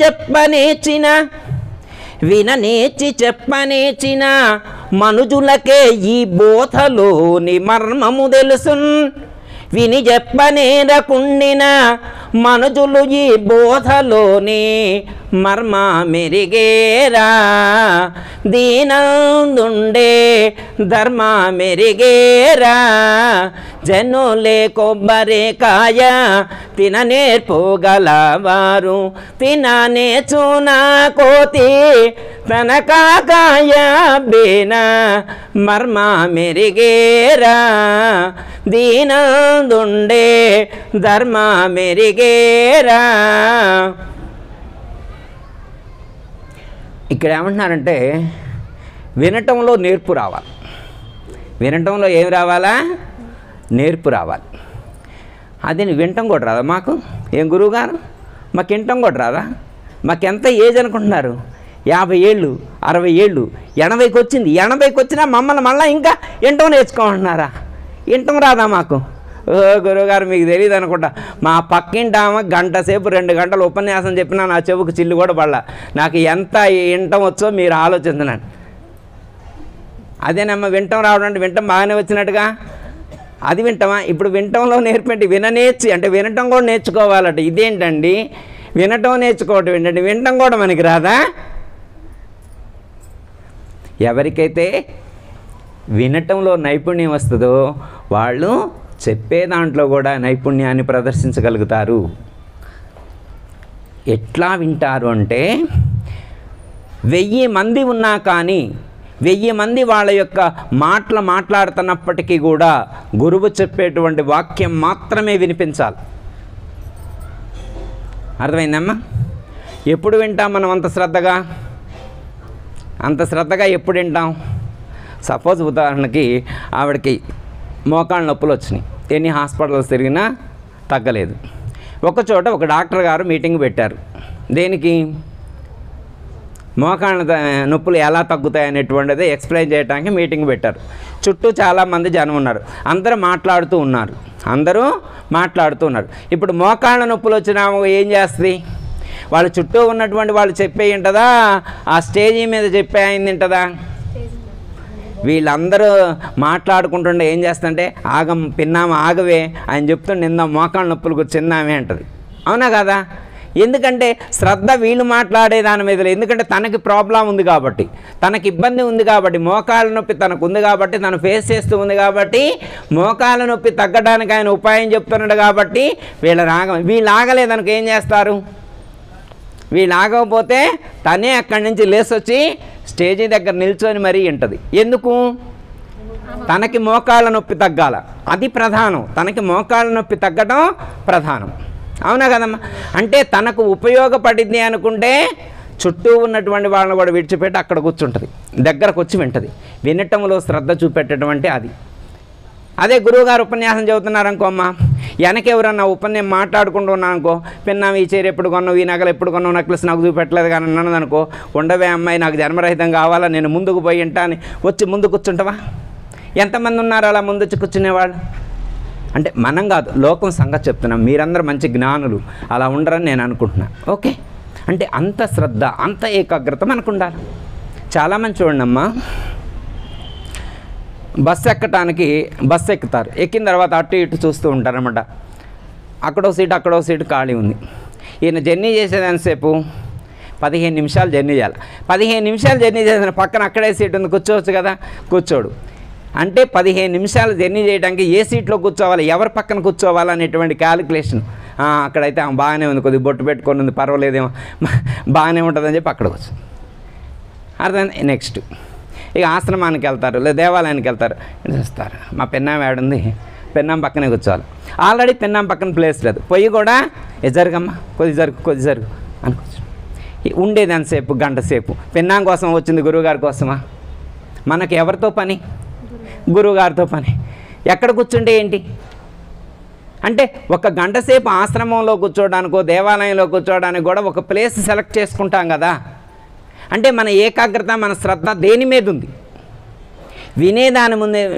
A: చెప్పనేర్చిన మనుజులకే ఈ బోధలోని మర్మము తెలుసున్. విని చెప్పనేరకుండిన మనుజులు ఈ బోధలోని మర్మ మెరిగేరా. దీనందుండే ధర్మ మెరిగేరా. జనులే కొబ్బరికాయ తిననేర్పుగలవారు తిననేచునా కోతి తన కాకాయ బేన మర్మ మెరిగేరా. దీనందుండే ధర్మ మెరిగేరా. ఇక్కడ ఏమంటున్నారంటే వినటంలో నేర్పు రావాలి. వినటంలో ఏం రావాలా? నేర్పు రావాలి. అది వినటం కూడా రాదా మాకు? ఏం గురువుగారు మాకు వినటం కూడా రాదా? మాకెంత ఏజ్ అనుకుంటున్నారు? 50 ఏళ్ళు, 60 ఏళ్ళు, 80కి వచ్చింది. 80కి వచ్చినా మమ్మల్ని మళ్ళీ ఇంకా వినటం నేర్చుకోమంటున్నారా? వినటం రాదా మాకు? ఓ గురువుగారు మీకు తెలియదు అనుకుంటా, మా పక్కింటామా గంట సేపు 2 గంటలు ఉపన్యాసం చెప్పినా నా చెవుకు చిల్లు కూడా పడలా. నాకు ఎంత వినటం వచ్చో మీరు ఆలోచించనండి. అదేనమ్మా వినటం రావడం అంటే వినటం బాగానే వచ్చినట్టుగా. అది వింటామా? ఇప్పుడు వినటంలో నేర్పేంటి? విననేర్చి అంటే వినటం కూడా నేర్చుకోవాలట. ఇదేంటండి వినటం నేర్చుకోవటం ఏంటంటే వినటం కూడా మనకి రాదా? ఎవరికైతే వినటంలో నైపుణ్యం వస్తుందో వాళ్ళు చెప్పే దాంట్లో కూడా నైపుణ్యాన్ని ప్రదర్శించగలుగుతారు. ఎట్లా వింటారు అంటే 1000 మంది ఉన్నా కానీ 1000 మంది వాళ్ళ యొక్క మాటలు మాట్లాడుతున్నప్పటికీ కూడా గురువు చెప్పేటువంటి వాక్యం మాత్రమే వినిపించాలి. అర్థమైందమ్మా? ఎప్పుడు వింటాం మనం అంత శ్రద్ధగా? ఎప్పుడు వింటాం? సపోజ్ ఉదాహరణకి ఆవిడకి మోకాళ్ళ నొప్పులు వచ్చినాయి, ఎన్ని హాస్పిటల్స్ తిరిగినా తగ్గలేదు. ఒకచోట ఒక డాక్టర్ గారు మీటింగ్ పెట్టారు. దేనికి? మోకాళ్ళ నొప్పులు ఎలా తగ్గుతాయి అనేటువంటిది ఎక్స్ప్లెయిన్ చేయడానికి మీటింగ్ పెట్టారు. చుట్టూ చాలామంది జనం ఉన్నారు. అందరూ మాట్లాడుతూ ఉన్నారు. మాట్లాడుతున్నారు. ఇప్పుడు మోకాళ్ళ నొప్పులు వచ్చినా ఏం చేస్తుంది? వాళ్ళ చుట్టూ ఉన్నటువంటి వాళ్ళు చెప్పేయంటదా, ఆ స్టేజీ మీద చెప్పే అయింది ఉంటుందా? వీళ్ళందరూ మాట్లాడుకుంటుండే ఏం చేస్తుంటే పిన్నామ ఆగవే ఆయన చెప్తుండే నిందా మోకాళ్ళ నొప్పులకు చిన్నామే అంటది. అవునా కదా? ఎందుకంటే శ్రద్ధ వీళ్ళు మాట్లాడే దాని మీద, ఎందుకంటే తనకి ప్రాబ్లం ఉంది కాబట్టి, తనకి ఇబ్బంది ఉంది కాబట్టి, మోకాళ్ళ నొప్పి తనకు ఉంది కాబట్టి, తను ఫేస్ చేస్తూ ఉంది కాబట్టి, మోకాళ్ళ నొప్పి తగ్గడానికి ఆయన ఉపాయం చెప్తున్నాడు కాబట్టి వీళ్ళు ఆగలేదనుకో ఏం చేస్తారు? వీళ్ళు ఆగకపోతే తనే అక్కడి నుంచి లేసొచ్చి స్టేజీ దగ్గర నిల్చొని మరీ ఉంటుంది. ఎందుకు? తనకి మోకాళ్ళ నొప్పి తగ్గాల, అది ప్రధానం. తనకి మోకాళ్ళ నొప్పి తగ్గడం ప్రధానం. అవునా కదమ్మా? అంటే తనకు ఉపయోగపడింది అనుకుంటే చుట్టూ ఉన్నటువంటి వాళ్ళని కూడా విడిచిపెట్టి అక్కడ కూర్చుంటుంది, దగ్గరకు వచ్చి వింటుంది. వినటంలో శ్రద్ధ చూపెట్టడం అంటే అది. అదే గురువుగారు ఉపన్యాసం చదువుతున్నారనుకో అమ్మ, వెనకెవరన్నా ఉపన్యాసం మాట్లాడుకుంటూ ఉన్నానుకో, పిన్నాం ఈ చీర ఎప్పుడు కొన్నావు, ఈ నగలు ఎప్పుడు కొన్నావు, నెక్లెస్ నాకు చూపెట్టలేదు కానీ అన్నదనుకో, ఉండవే అమ్మాయి నాకు జన్మరహితం కావాలా, నేను ముందుకు పోయి ఉంటా అని వచ్చి ముందు కూర్చుంటావా? ఎంతమంది ఉన్నారు అలా ముందు వచ్చి కూర్చునేవాళ్ళు? అంటే మనం కాదు, లోకం సంగతి చెప్తున్నాం. మీరందరూ మంచి జ్ఞానులు, అలా ఉండరని నేను అనుకుంటున్నా. ఓకే, అంటే అంత శ్రద్ధ, అంత ఏకాగ్రత మనకు ఉండాలి. చాలామంది చూడండి అమ్మా, బస్సు ఎక్కుతారు. ఎక్కిన తర్వాత అటు ఇటు చూస్తూ ఉంటారన్నమాట. అక్కడో సీటు ఖాళీ ఉంది. ఈయన జర్నీ చేసేదానిసేపు 15 నిమిషాలు జర్నీ చేయాలి. 15 నిమిషాలు జర్నీ చేసిన పక్కన అక్కడే సీట్ ఉంది, కూర్చోవచ్చు కదా, కూర్చోడు. అంటే 15 నిమిషాలు జర్నీ చేయడానికి ఏ సీట్లో కూర్చోవాలి, ఎవరి పక్కన కూర్చోవాలి అనేటువంటి క్యాలిక్యులేషన్. అక్కడైతే బాగానే ఉంది, కొద్దిగా బొట్టు పెట్టుకొని ఉంది, పర్వాలేదేమో, బాగానే ఉంటుందని చెప్పి అక్కడ కూర్చో. అర్థమైంది? నెక్స్ట్ ఇక ఆశ్రమానికి వెళ్తారు, లేదా దేవాలయానికి వెళ్తారు, చూస్తారు మా పెన్నాం ఏడుంది, పెన్నాం పక్కనే కూర్చోవాలి. ఆల్రెడీ పెన్నాం పక్కన ప్లేస్ లేదు, పొయ్యి కూడా జరగమ్మా, కొద్ది జరుగు అని కూర్చో. ఉండేది అంతసేపు, గంట సేపు. పెన్నాం కోసం వచ్చింది, గురువుగారి కోసమా? మనకి ఎవరితో పని? గురువుగారితో పని. ఎక్కడ కూర్చుంటే ఏంటి అంటే, ఒక గంట సేపు ఆశ్రమంలో కూర్చోవడానికో దేవాలయంలో కూర్చోవడానికి కూడా ఒక ప్లేస్ సెలెక్ట్ చేసుకుంటాం కదా. అంటే మన ఏకాగ్రత, మన శ్రద్ధ దేని మీద ఉంది?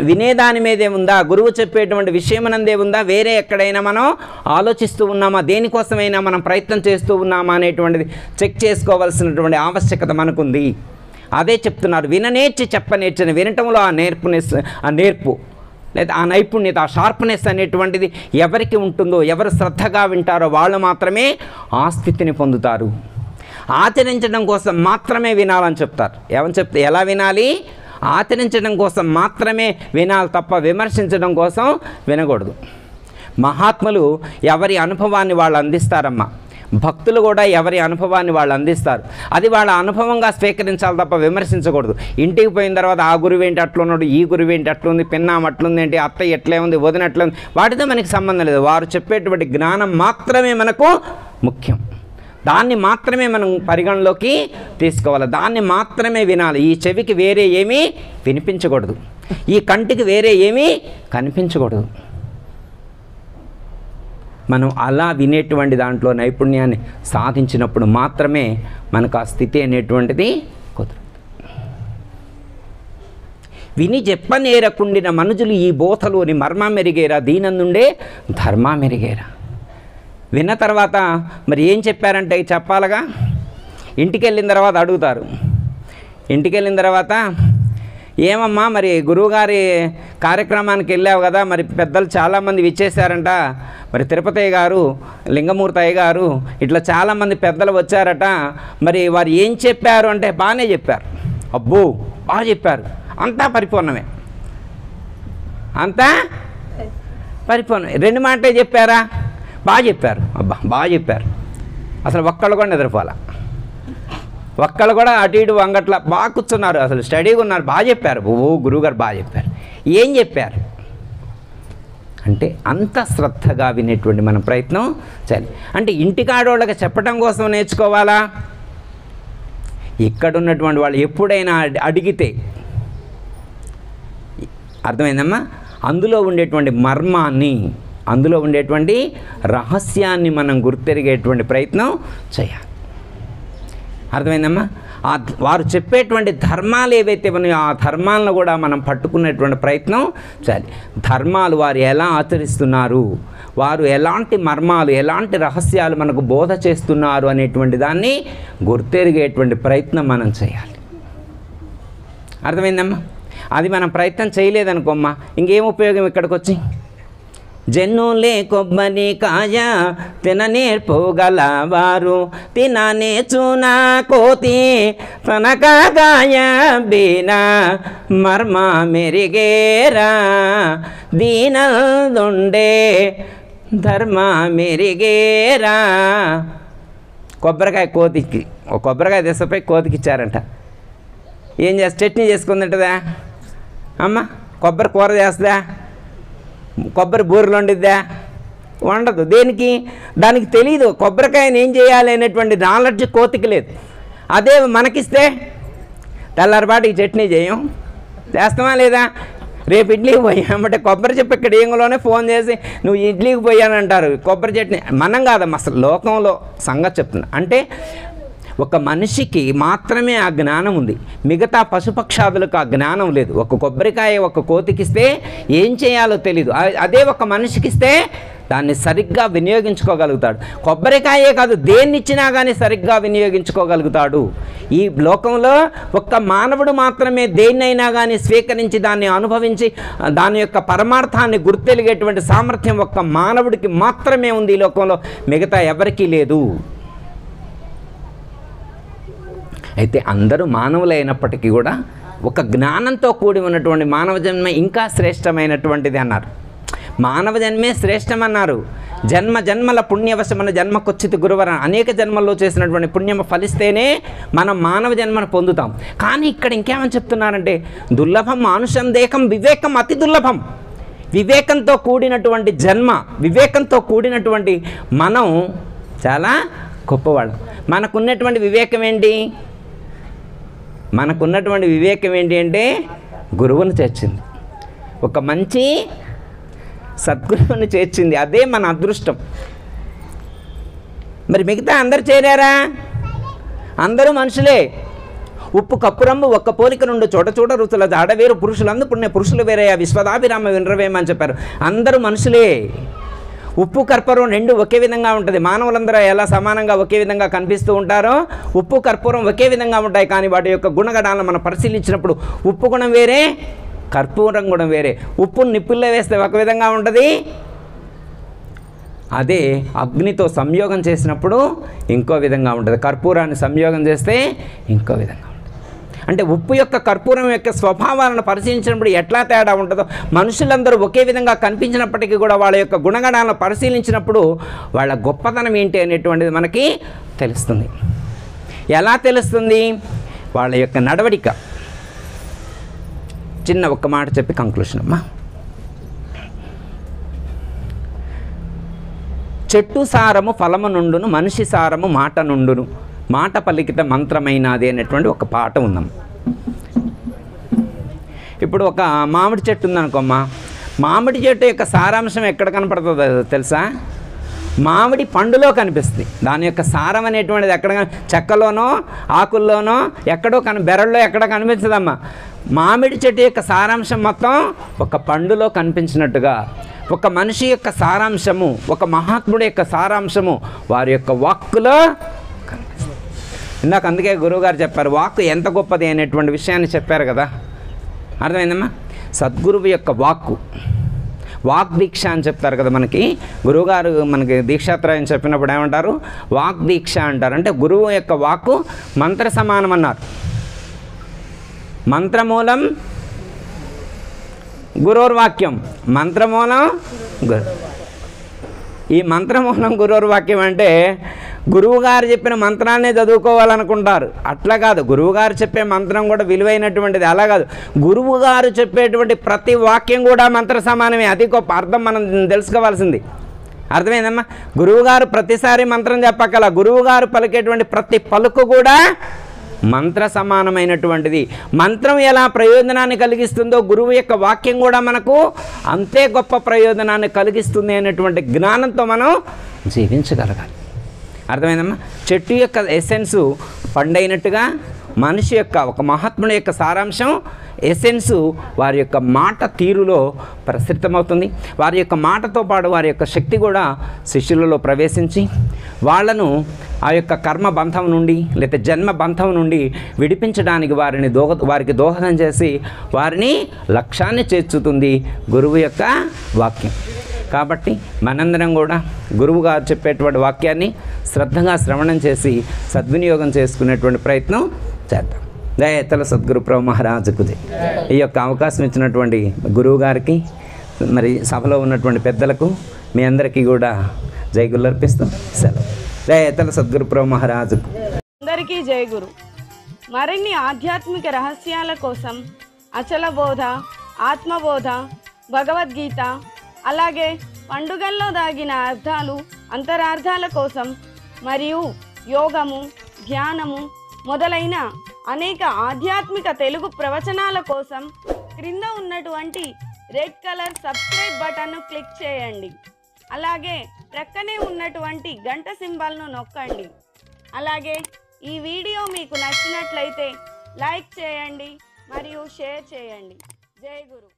A: వినేదాని మీదే ఉందా? గురువు చెప్పేటువంటి విషయమనందే ఉందా? వేరే ఎక్కడైనా మనం ఆలోచిస్తూ ఉన్నామా? దేనికోసమైనా మనం ప్రయత్నం చేస్తూ ఉన్నామా అనేటువంటిది చెక్ చేసుకోవాల్సినటువంటి ఆవశ్యకత మనకుంది. అదే చెప్తున్నారు, విననేర్చి చెప్పనేర్చని. వినటంలో ఆ నేర్పు లేదా ఆ నైపుణ్యత, ఆ షార్ప్నెస్ అనేటువంటిది ఎవరికి ఉంటుందో, ఎవరు శ్రద్ధగా వింటారో వాళ్ళు మాత్రమే ఆ స్థితిని పొందుతారు. ఆచరించడం కోసం మాత్రమే వినాలని చెప్తారు. ఏమని చెప్తే ఎలా వినాలి? ఆచరించడం కోసం మాత్రమే వినాలి తప్ప విమర్శించడం కోసం వినకూడదు. మహాత్ములు ఎవరి అనుభవాన్ని వాళ్ళు అందిస్తారమ్మా. భక్తులు కూడా ఎవరి అనుభవాన్ని వాళ్ళు అందిస్తారు. అది వాళ్ళ అనుభవంగా స్వీకరించాలి తప్ప విమర్శించకూడదు. ఇంటికి పోయిన తర్వాత ఆ గురువేంటి అట్లున్నాడు, ఈ గురువేంటి అట్లుంది, పిన్నాం అట్లుంది ఏంటి, అత్త ఎట్లే ఉంది, వదిన ఎట్లుంది, వాటితో మనకి సంబంధం లేదు. వారు చెప్పేటువంటి జ్ఞానం మాత్రమే మనకు ముఖ్యం. దాన్ని మాత్రమే మనం పరిగణలోకి తీసుకోవాలి, దాన్ని మాత్రమే వినాలి. ఈ చెవికి వేరే ఏమీ వినిపించకూడదు, ఈ కంటికి వేరే ఏమీ కనిపించకూడదు. మనం అలా వినేటువంటి దాంట్లో నైపుణ్యాన్ని సాధించినప్పుడు మాత్రమే మనకు ఆ స్థితి అనేటువంటిది కుదురుతుంది. విని చెప్పనేరకుండిన మనుజులు ఈ బోధలోని మర్మ మెరిగేరా, దీనందుండే ధర్మ మెరిగేరా. విన్న తర్వాత మరి ఏం చెప్పారంటే చెప్పాలిగా. ఇంటికి వెళ్ళిన తర్వాత అడుగుతారు. ఇంటికి వెళ్ళిన తర్వాత ఏమమ్మా మరి గురువుగారి కార్యక్రమానికి వెళ్ళావు కదా, మరి పెద్దలు చాలామంది విచ్చేశారంట, మరి తిరుపతయ్య గారు, లింగమూర్తయ్య గారు, ఇట్లా చాలామంది పెద్దలు వచ్చారట, మరి వారు ఏం చెప్పారు అంటే బాగానే చెప్పారు. అబ్బో బాగా చెప్పారు, అంతా పరిపూర్ణమే, అంతా పరిపూర్ణమే. 2 మాటలే చెప్పారా? బాగా చెప్పారు. అబ్బా బాగా చెప్పారు. అసలు ఒక్కళ్ళు కూడా నిద్రపోవాలా, ఒక్కళ్ళు కూడా అటు ఇటు వంగట్ల బాగా కూర్చున్నారు, అసలు స్టడీగా ఉన్నారు, బాగా చెప్పారు. ఓ గురువుగారు బాగా చెప్పారు. ఏం చెప్పారు అంటే అంత శ్రద్ధగా వినేటువంటి మన ప్రయత్నం చేయాలి. అంటే ఇంటికాడోళ్ళకి చెప్పడం కోసం నేర్చుకోవాలా? ఇక్కడ ఉన్నటువంటి వాళ్ళు ఎప్పుడైనా అడిగితే అర్థమైందమ్మా, అందులో ఉండేటువంటి మర్మాన్ని, అందులో ఉండేటువంటి రహస్యాన్ని మనం గుర్తెరిగేటువంటి ప్రయత్నం చేయాలి. అర్థమైందమ్మా? వారు చెప్పేటువంటి ధర్మాలు ఏవైతే ఉన్నాయో ఆ ధర్మాలను కూడా మనం పట్టుకునేటువంటి ప్రయత్నం చేయాలి. ధర్మాలు వారు ఎలా ఆచరిస్తున్నారు, వారు ఎలాంటి మర్మాలు, ఎలాంటి రహస్యాలు మనకు బోధ చేస్తున్నారు అనేటువంటి దాన్ని గుర్తెరిగేటువంటి ప్రయత్నం మనం చేయాలి. అర్థమైందమ్మా? అది మనం ప్రయత్నం చేయలేదనుకోమ్మా, ఇంకేం ఉపయోగం ఇక్కడికి వచ్చి? జన్నులే కొబ్బరికాయ తిననేర్పుగలవారు, తిననేచునా కోతి తనకాయ బీన మర్మ మెరిగేరా, దీనదుండే ధర్మ మెరిగేరా. కొబ్బరికాయ కోతికి, ఒక కొబ్బరికాయ తెసపోయి కోతికి ఇచ్చారంట. ఏం చేస్తా? చట్నీ చేసుకుందంటదా అమ్మ? కొబ్బరి కూర చేస్తుందా? కొబ్బరి బూరెలు వండిద్దా? వండదు. దేనికి? దానికి తెలియదు కొబ్బరికాయని ఏం చేయాలి అనేటువంటి నాలెడ్జ్ కోతికి లేదు. అదే మనకిస్తే తెల్లారిపాటికి చట్నీ చేయం, చేస్తామా లేదా? రేపు ఇడ్లీకి పోయామంటే కొబ్బరి చెప్పి ఇక్కడ ఏంగులోనే ఫోన్ చేసి నువ్వు ఇడ్లీకి పోయానంటారు. కొబ్బరి చట్నీ మనం కాదమ్మా, అసలు లోకంలో సంగతి చెప్తున్నా. అంటే ఒక మనిషికి మాత్రమే ఆ జ్ఞానం ఉంది, మిగతా పశుపక్షాదులకు ఆ జ్ఞానం లేదు. ఒక కొబ్బరికాయ ఒక కోతికిస్తే ఏం చేయాలో తెలీదు. అదే ఒక మనిషికిస్తే దాన్ని సరిగ్గా వినియోగించుకోగలుగుతాడు. కొబ్బరికాయే కాదు, దేన్నిచ్చినా కానీ సరిగ్గా వినియోగించుకోగలుగుతాడు. ఈ లోకంలో ఒక్క మానవుడు మాత్రమే దేన్నైనా కానీ స్వీకరించి దాన్ని అనుభవించి దాని యొక్క పరమార్థాన్ని గుర్తెలిగేటువంటి సామర్థ్యం ఒక్క మానవుడికి మాత్రమే ఉంది ఈ లోకంలో, మిగతా ఎవరికీ లేదు. అయితే అందరూ మానవులైనప్పటికీ కూడా ఒక జ్ఞానంతో కూడి ఉన్నటువంటి మానవ జన్మ ఇంకా శ్రేష్టమైనటువంటిది అన్నారు. మానవ జన్మే శ్రేష్టమన్నారు. జన్మ జన్మల పుణ్యవశమైన జన్మకొచ్చితి గురువర, అనేక జన్మల్లో చేసినటువంటి పుణ్యం ఫలిస్తేనే మనం మానవ జన్మను పొందుతాం. కానీ ఇక్కడ ఇంకేమని చెప్తున్నారంటే, దుర్లభం మానుషం దేహం వివేకం అతి దుర్లభం. వివేకంతో కూడినటువంటి జన్మ, వివేకంతో కూడినటువంటి మనం చాలా గొప్పవాళ్ళం. మనకున్నటువంటి వివేకం ఏంటి? మనకున్నటువంటి వివేకం ఏంటి అంటే గురువును చేర్చింది, ఒక మంచి సద్గురువుని చేర్చింది. అదే మన అదృష్టం. మరి మిగతా అందరు చేరారా? అందరూ మనుషులే. ఉప్పు కప్పురంబు ఒక్క పోలిక నుండి చోట చోట రుచుల జాడవేరు పురుషులందు పుణ్య పురుషులు వేరయ్యా విశ్వదాభిరామ వినరవేమని చెప్పారు. అందరూ మనుషులే. ఉప్పు కర్పూరం రెండు ఒకే విధంగా ఉంటుంది. మానవులందరూ ఎలా సమానంగా ఒకే విధంగా కనిపిస్తూ ఉంటారో ఉప్పు కర్పూరం ఒకే విధంగా ఉంటాయి. కానీ వాటి యొక్క గుణగణాలను మనం పరిశీలించినప్పుడు ఉప్పు గుణం వేరే, కర్పూరం గుణం వేరే. ఉప్పును నిప్పుల్లో వేస్తే ఒక విధంగా ఉంటుంది, అదే అగ్నితో సంయోగం చేసినప్పుడు ఇంకో విధంగా ఉంటుంది. కర్పూరాన్ని సంయోగం చేస్తే ఇంకో విధంగా ఉంటుంది. అంటే ఉప్పు యొక్క కర్పూరం యొక్క స్వభావాలను పరిశీలించినప్పుడు ఎట్లా తేడా ఉంటుందో, మనుషులందరూ ఒకే విధంగా కనిపించినప్పటికీ కూడా వాళ్ళ యొక్క గుణగణాలను పరిశీలించినప్పుడు వాళ్ళ గొప్పతనం ఏంటి అనేటువంటిది మనకి తెలుస్తుంది. ఎలా తెలుస్తుంది? వాళ్ళ యొక్క నడవడిక. చిన్న ఒక్క మాట చెప్పి కంక్లూషన్ అమ్మా. చెట్టు సారము ఫలము నుండును, మనిషి సారము మాట నుండును, మాట పలికిత మంత్రమైనది అనేటువంటి ఒక పాట ఉందమ్మ. ఇప్పుడు ఒక మామిడి చెట్టు ఉందనుకోమ్మా, మామిడి చెట్టు యొక్క సారాంశం ఎక్కడ కనపడుతుందో తెలుసా? మామిడి పండులో కనిపిస్తుంది. దాని యొక్క సారం అనేటువంటిది ఎక్కడ, చెక్కలోనో ఆకుల్లోనో ఎక్కడో బెరల్లో ఎక్కడ కనిపించదమ్మా. మామిడి చెట్టు యొక్క సారాంశం మొత్తం ఒక పండులో కనిపించినట్టుగా ఒక మనిషి యొక్క సారాంశము, ఒక మహాత్ముడి యొక్క సారాంశము వారి యొక్క వాక్కులో కనిపిస్తుంది. ఇందాక అందుకే గురువుగారు చెప్పారు వాక్కు ఎంత గొప్పది అనేటువంటి విషయాన్ని చెప్పారు కదా. అర్థమైందమ్మా? సద్గురువు యొక్క వాక్కు, వాక్ దీక్ష అని చెప్తారు కదా మనకి. గురువుగారు మనకి దీక్షాత్రయం చెప్పినప్పుడు ఏమంటారు? వాక్ దీక్ష అంటారు. అంటే గురువు యొక్క వాక్కు మంత్ర సమానం అన్నారు. మంత్రమూలం గురోర్వాక్యం, మంత్రమూలం గురు. ఈ మంత్రమూలం గురోర్వాక్యం అంటే గురువుగారు చెప్పిన మంత్రాన్నే చదువుకోవాలనుకుంటారు. అట్లా కాదు, గురువుగారు చెప్పే మంత్రం కూడా విలువైనటువంటిది. అలా కాదు, గురువుగారు చెప్పేటువంటి ప్రతి వాక్యం కూడా మంత్ర సమానమే. అది గొప్ప అర్థం మనం తెలుసుకోవాల్సింది. అర్థమైందమ్మా? గురువుగారు ప్రతిసారి మంత్రం చెప్పక్కల, గురువుగారు పలికేటువంటి ప్రతి పలుకు కూడా మంత్ర సమానమైనటువంటిది. మంత్రం ఎలా ప్రయోజనాన్ని కలిగిస్తుందో గురువు యొక్క వాక్యం కూడా మనకు అంతే గొప్ప ప్రయోజనాన్ని కలిగిస్తుంది అనేటువంటి జ్ఞానంతో మనం జీవించగలగాలి. అర్థమైందమ్మా? చెట్టు యొక్క ఎసెన్సు పండైనట్టుగా మనిషి యొక్క ఒక మహాత్ముని యొక్క సారాంశం ఎసెన్సు వారి యొక్క మాట తీరులో ప్రసరితమవుతుంది. వారి యొక్క మాటతో పాటు వారి యొక్క శక్తి కూడా శిష్యులలో ప్రవేశించి వాళ్ళను ఆ యొక్క కర్మ బంధం నుండి లేదా జన్మ బంధం నుండి విడిపించడానికి వారికి దోహదం చేసి వారిని లక్ష్యాన్ని చేర్చుతుంది గురువు యొక్క వాక్యం. కాబట్టి మనందరం కూడా గురువు గారు చెప్పేటువంటి వాక్యాన్ని శ్రద్ధగా శ్రవణం చేసి సద్వినియోగం చేసుకునేటువంటి ప్రయత్నం చేద్దాం. దయతల సద్గురు ప్రభు మహారాజుకు ఈ యొక్క అవకాశం ఇచ్చినటువంటి గురువు గారికి, మరి సభలో ఉన్నటువంటి పెద్దలకు, మీ అందరికీ కూడా జై గురు అర్పిస్తాం. సెలవు. దయతల సద్గురు ప్రభు మహారాజుకు
B: అందరికీ జై గురు. మరిన్ని ఆధ్యాత్మిక రహస్యాల కోసం అచల బోధ, ఆత్మబోధ, భగవద్గీత, అలాగే పండుగల్లో దాగిన అర్థాలు, అంతరార్థాల కోసం మరియు యోగము, ధ్యానము మొదలైన అనేక ఆధ్యాత్మిక తెలుగు ప్రవచనాల కోసం క్రింద ఉన్నటువంటి రెడ్ కలర్ సబ్స్క్రైబ్ బటన్ను క్లిక్ చేయండి. అలాగే ప్రక్కనే ఉన్నటువంటి గంట సింబల్ను నొక్కండి. అలాగే ఈ వీడియో మీకు నచ్చినట్లయితే లైక్ చేయండి మరియు షేర్ చేయండి. జై గురు.